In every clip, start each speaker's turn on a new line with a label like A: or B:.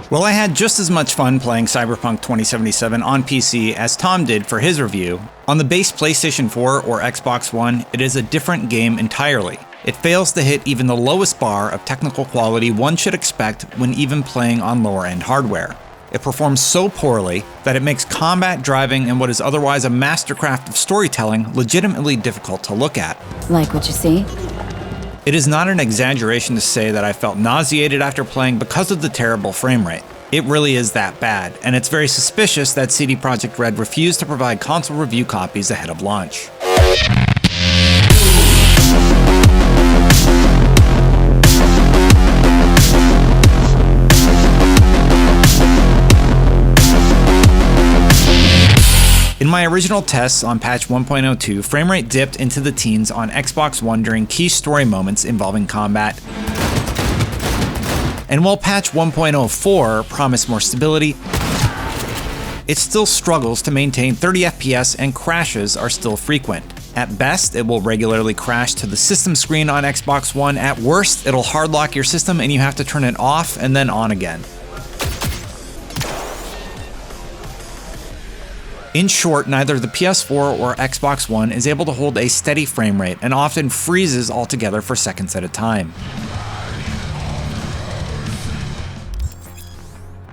A: Well, I had just as much fun playing Cyberpunk 2077 on PC as Tom did for his review. On the base PlayStation 4 or Xbox One, it is a different game entirely. It fails to hit even the lowest bar of technical quality one should expect when even playing on lower-end hardware. It performs so poorly that it makes combat, driving, and what is otherwise a mastercraft of storytelling legitimately difficult to look at.
B: Like what you see?
A: It is not an exaggeration to say that I felt nauseated after playing because of the terrible frame rate. It really is that bad, and it's very suspicious that CD Projekt Red refused to provide console review copies ahead of launch. In my original tests on patch 1.02, framerate dipped into the teens on Xbox One during key story moments involving combat. And while patch 1.04 promised more stability, it still struggles to maintain 30 FPS and crashes are still frequent. At best, it will regularly crash to the system screen on Xbox One. At worst, it'll hardlock your system and you have to turn it off and then on again. In short, neither the PS4 or Xbox One is able to hold a steady frame rate and often freezes altogether for seconds at a time.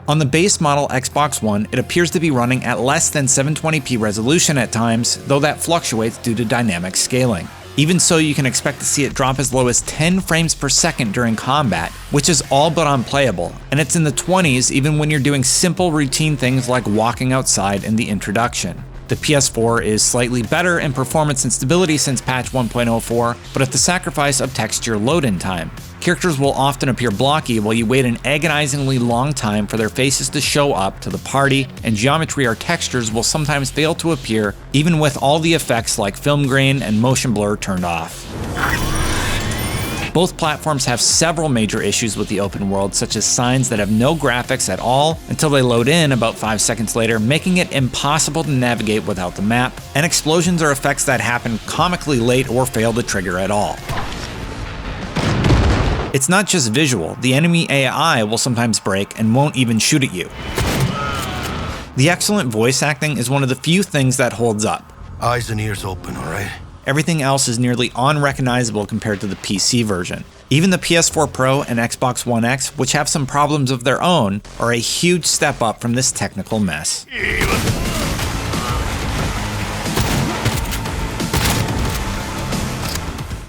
A: On the base model Xbox One, it appears to be running at less than 720p resolution at times, though that fluctuates due to dynamic scaling. Even so, you can expect to see it drop as low as 10 frames per second during combat, which is all but unplayable, and it's in the 20s even when you're doing simple routine things like walking outside in the introduction. The PS4 is slightly better in performance and stability since patch 1.04, but at the sacrifice of texture load-in time. Characters will often appear blocky while you wait an agonizingly long time for their faces to show up to the party, and geometry or textures will sometimes fail to appear even with all the effects like film grain and motion blur turned off. Both platforms have several major issues with the open world, such as signs that have no graphics at all until they load in about 5 seconds later, making it impossible to navigate without the map, and explosions or effects that happen comically late or fail to trigger at all. It's not just visual, the enemy AI will sometimes break and won't even shoot at you. The excellent voice acting is one of the few things that holds up.
C: Eyes and ears open, alright?
A: Everything else is nearly unrecognizable compared to the PC version. Even the PS4 Pro and Xbox One X, which have some problems of their own, are a huge step up from this technical mess.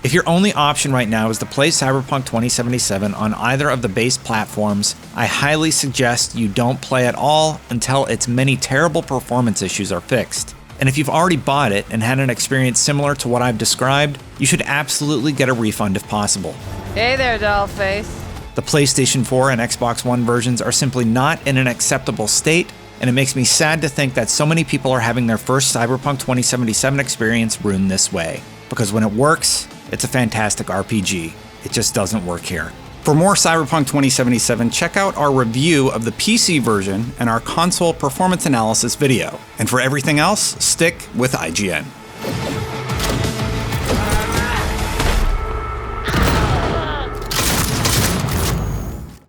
A: If your only option right now is to play Cyberpunk 2077 on either of the base platforms, I highly suggest you don't play at all until its many terrible performance issues are fixed. And if you've already bought it and had an experience similar to what I've described, you should absolutely get a refund if possible.
D: Hey there, dollface.
A: The PlayStation 4 and Xbox One versions are simply not in an acceptable state, and it makes me sad to think that so many people are having their first Cyberpunk 2077 experience ruined this way. Because when it works, it's a fantastic RPG. It just doesn't work here. For more Cyberpunk 2077, check out our review of the PC version and our console performance analysis video. And for everything else, stick with IGN.